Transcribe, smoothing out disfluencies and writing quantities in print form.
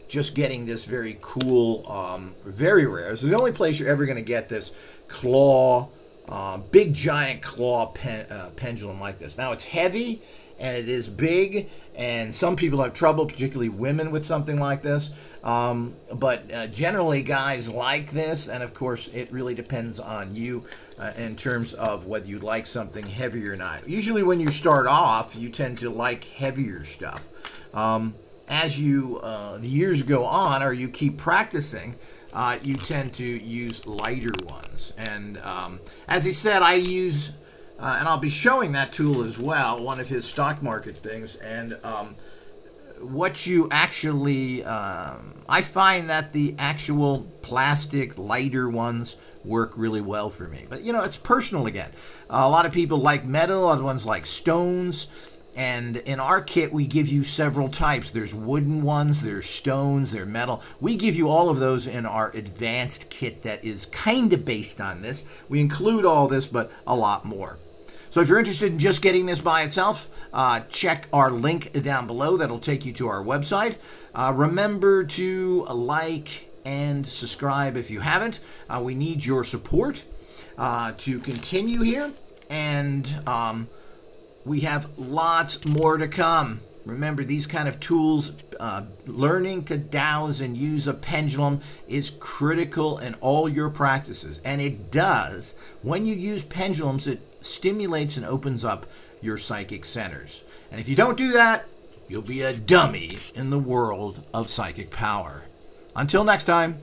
just getting this very cool, very rare. This is the only place you're ever going to get this claw, big giant claw pendulum like this. Now it's heavy and it is big, and some people have trouble, particularly women, with something like this. But generally guys like this, and of course it really depends on you in terms of whether you like something heavy or not. Usually when you start off, you tend to like heavier stuff. As you the years go on, or you keep practicing, you tend to use lighter ones. And as he said, I use, and I'll be showing that tool as well, one of his stock market things. And what you actually, I find that the actual plastic lighter ones work really well for me. But, you know, it's personal again. A lot of people like metal, other ones like stones. And in our kit, we give you several types. There's wooden ones, there's stones, there's metal. We give you all of those in our advanced kit that is kind of based on this. We include all this, but a lot more. So if you're interested in just getting this by itself, check our link down below. That'll take you to our website. Remember to like and subscribe if you haven't. We need your support to continue here. And we have lots more to come. Remember, these kind of tools, learning to dowse and use a pendulum is critical in all your practices. And it does. When you use pendulums, it stimulates and opens up your psychic centers. And if you don't do that, you'll be a dummy in the world of psychic power. Until next time.